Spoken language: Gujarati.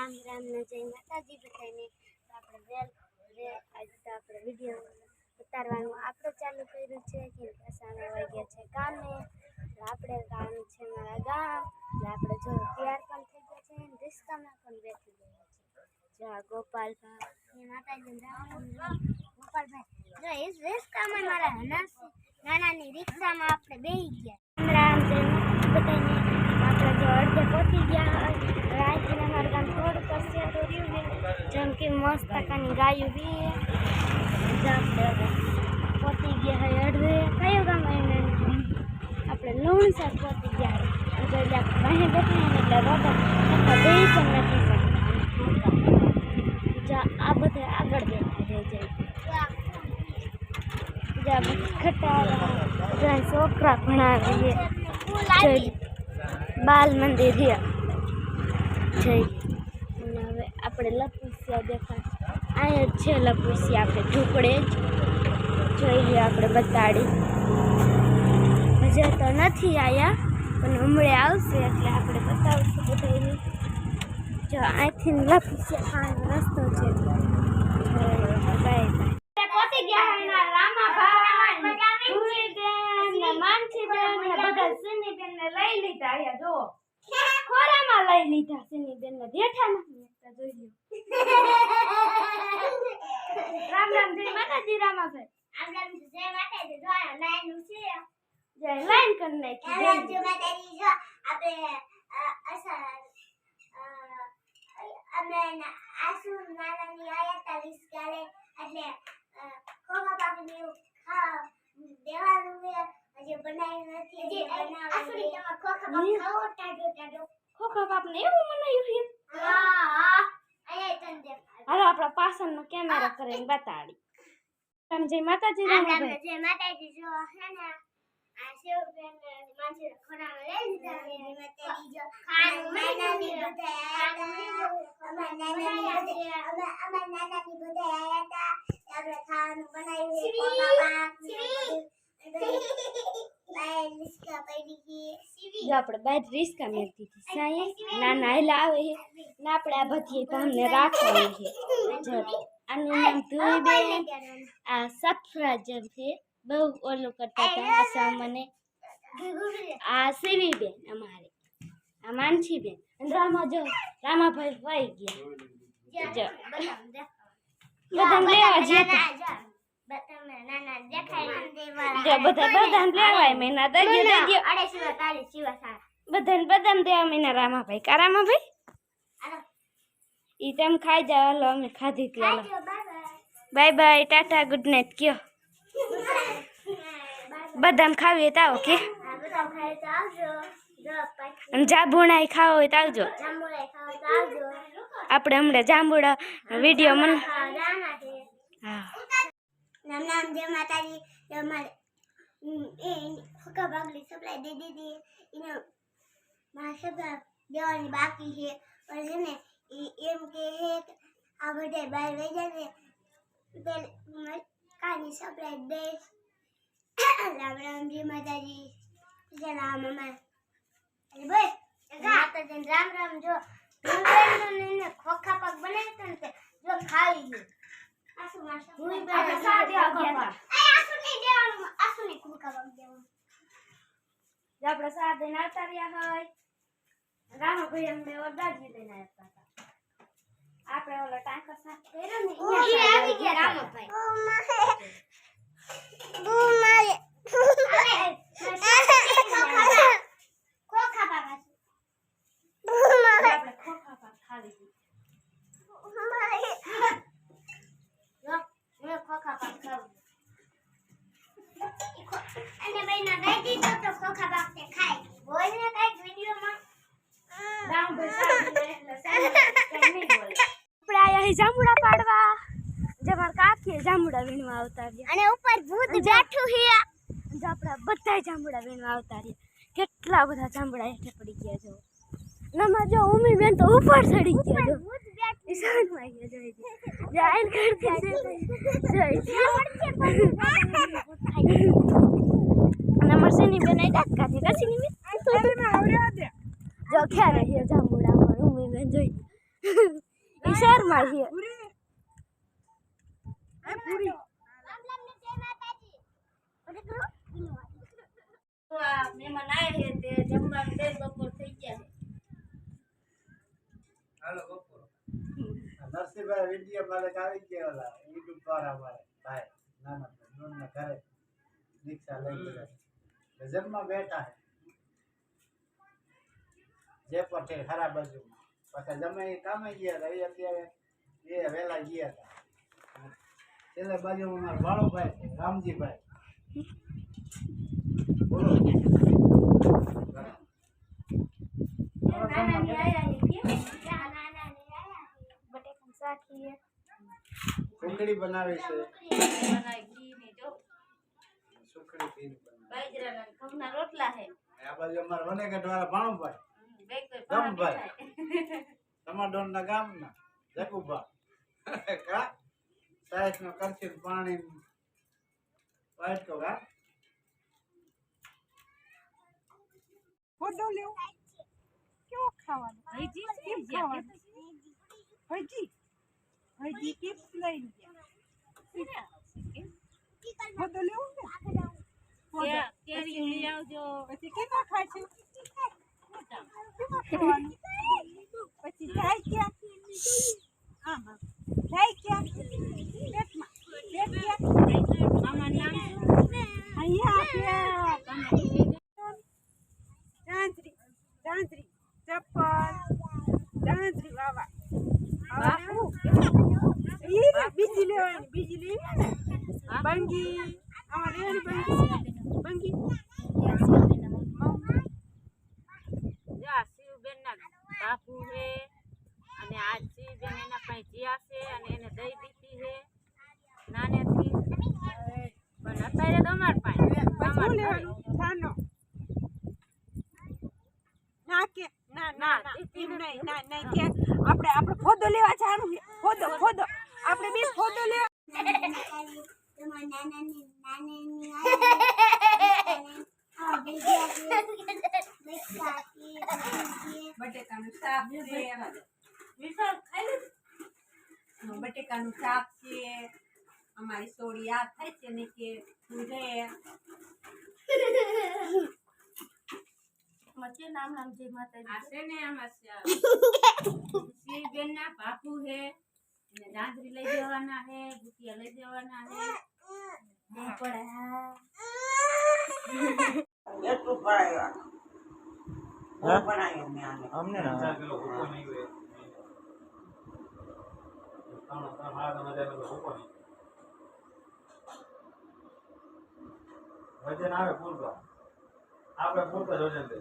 राम राम ने जय माताजी बताने આપણે વેલ આજે તો આપણે વિડિયો ઉતારવાનું આપણે ચાલુ કર્યું છે કે પાસાના વાગ્યા છે કામે આપણે કામ છે મારા ગામ આપણે જો તૈયાર પણ થઈ ગયા છે અને રિસ્કામાં પણ બેઠી ગયા છે જો ગોપાલભાઈ માતાજી રામ ગોપાલભાઈ જો એ રિસ્કામાં મારા નાનાની રિક્ષામાં આપણે બેહી ગયા રામ જય માતાજી બતાને આપણે જો અડધે પહોંચી ગયા रात में हमारे गाँव थोड़ा कस्य तो जम के मस्त कनी गायु भी पोती गया है अड़वे कयो गाम अपने लूण से पोती गया है जो वहीं बैठे हैं એટલે રોડ બે પણ નથી શકતા જા આ બધે આગળ દેખાય જાય જા ખટા જો છોકરા ભણાવે છે બાલ મંદિર છે જય હવે આપણે લપુસિયા દેખાય અહીંયા છે લપુસિયા આપણે ઝૂંપડે જ જોઈએ આપણે બતાડી હજુ તો નથી આવ્યા પણ હમણે આવશે એટલે આપણે બતાવશું બધાને જો અહીંથી લપુસિયા ખાવાનો રસ્તો છે પહોંચી ગયા એના રામાભાઈ ભૂરીબેન ને માનસીબેન ને બધા સુનીબેન ને લઈ લીધા અહીંયા જો ખોરામાં લઈ લીધા સિનીબેન ને બેઠા નથી જોઈ લ્યો રામ રામ જય માતાજી રામાભાઈ રામ રામ જય માતાજી જો લાઈન છે જય લાઈન કરી નાખી રામ જય માતાજી જો આપણે અમે આસુ નાનાની આયા 40 કાલે એટલે ખોખા પાકને ખા દેવાનું છે હજી બનાવ્યું નથી હજી બનાવવાનું છે ખોખા પાક ખાઓ ટાડો ખોખા પાક ને એવું બનાવ્યું છે હા અહીંયા તને દેખાય હાલો આપણા પાછળનો કેમેરા કરીને બતાડી રામ જય માતાજી રામાભાઈ જય માતાજી જો હે ને આ શિવબેન માનસી ખોરામાં લઈ લીધા છે માતાજી જો ખાવાનું નાનાની બધા આયા અમાર નાનાની બધા આયા હતા આપણે ખાવાનું બનાવ્યું છે ખોખા પાક જો આપણે બાર રિસ્કા મેળતી હતી સાયે નાના હેલા આવે છે ને આપણે આ બધી તમને રાખવાની છે જો આનું નામ ધુઈબેન આ સફરાજન છે બહુ ઓલું કરતા હતા આશા મને આ સીવીબેન અમારે આ માનસીબેન અને રામા જો રામાભાઈ વાઈ ગયા જો બધા લેવા જતા બધાને લેવાય મહિના દઈ દો બધાને બદામ દેવા મહિના રામાભાઈ કા રામાભાઈ ઈ તેમ ખાઈ જાવ હાલો અમે ખાધી ચાલો bye bye tata good night કયો બદામ ખાવી તો આવો કે જાંબુડા ખાવો હોય તો આવજો આપણે હમણાં જાંબુડા વિડીયો મને હા નામ નામ જય માતાજી અમારે એ ખોખા ભાગલી સપ્લાય દે દીધી એને મારા સપ્લાય દેવાની બાકી છે પણ છે ને એમ કે હે આ બધા બહાર વહી જાય ને કાની સપ્લાય દે રામ રામ જય માતાજી જય રામ અમાર અરે બસ માતાજી રામ રામ જો ને ખોખા પાક બનાવ્યો ને જો ખાઈ ગયો આસુ માસા હું બે સાદે આ ગયા એ આસુ ની દેવાનું આસુ ની ખોખા પાક દેવાનું જે આપણે સાદે નાતા રહ્યા હોય રામાભાઈ અમને ઓરદાજી લઈને આવ્યા હતા આપણે ઓલો ટાંકો સાફ કર્યો ને ઈ આવી ગયા રામાભાઈ ખોખા પાક આપણે ખોખા પાક ખાવી ખોખા પાક ખાવું અને ભાઈના દઈ દીધો તો ખોખા પાક તે ખાય બોલ ને કઈ વિડિયોમાં રામ ભાઈ એટલે નહીં બોલે આપણે આયા જાંબુડા પાડવા જમર કાકી જાંબુડા વીણવા આવતા રહ્યા અને ઉપર ભૂત બેઠું છે જો આપડા બધા જાંબુડા વીણવા આવતા રહ્યા કેટલા બધા જાંબુડા હેઠે પડી ગયા જો નમા જો ઉમી બેન તો ઉપર ચડી ગયા જો ઈશાન માં ગયા જોઈ જાઈન કરતી જોઈ નંબર સેની બેન આઈ દાત કાઢે કસીની બેન જો ક્યારે હે જાંબુડા માં ઉમી બેન જોઈ ઈશારમાં છે મહેમાન આયા છે તે જમવાનું દે બપોર થઈ ગયા હાલો બપોર નરસિંહભાઈ વિડીયો મારે આવી ગયા ઓલા યુટ્યુબ દ્વારા અમારે ભાઈ નાના નોનના ઘરે દીક્ષા લઈ ગયા જમવા બેઠા જે પટેલ ખરા બાજુમાં પછી જમે કામે ગયા હતા એ અત્યારે એ વહેલા ગયા હતા છેલ્લે બાજુમાં મારા બાળુભાઈ છે રામજીભાઈ બોલો સુખડી બનાવી છે સુખડી પીર બાજરાના ઘઉંના રોટલા છે આ બાજુ અમારા વનેગઢ વાળા ભાણુભાઈ ગમભાઈ ટમાડોરના ગામના જકુભા કા સાહેબ નો કરશે પાણી વાઈટ કો કા ફોટો લેવો ક્યો ખાવાનું હજી કેમ ખાવાનું હજી કેપ્સ લઈ ગયા ફોટો લેવો ને કેરી લઈ આવજો પછી કેમાં ખાશે કેમાં ખાવાનું પછી જાય ક્યાં આમાં જાય ક્યાં પેટમાં પેટ ક્યાં મામા નામ અહીંયા દાંતરી દાંતરી ચપ્પલ દાંતરી વાવા બીજી લેવાની બીજી લેવી ને બંગી આમાં લેવાની બંગી શિવબેન ના બાપુ હે અને આ શિવબેન એના પાસે જ્યા છે અને એને દઈ દીધી છે નાનેથી પણ અત્યારે તો અમાર પાસે છાનો ના કે ના ના નહીં ના નહીં કે આપણે ફોટો લેવા જવાનું છે ફોટો આપણે બે ફોટો લેવા બટેકાનું શાક છે બટેકાનું શાક છે અમારી સોડી યાદ થાય છે ને કે મચે નામ જે માતાજી આ છે ને આમાં શિવબેન ના બાપુ હે અને દાંતરી લઈ જવાના હે ગુટિયા લઈ જવાના હે એટલું ભરાય બનાવ્યો મેં આને અમને ના 4 કિલો ભૂકો નહીં હોય વજન આવે પૂરતો આપણે પૂરતો જ વજન દે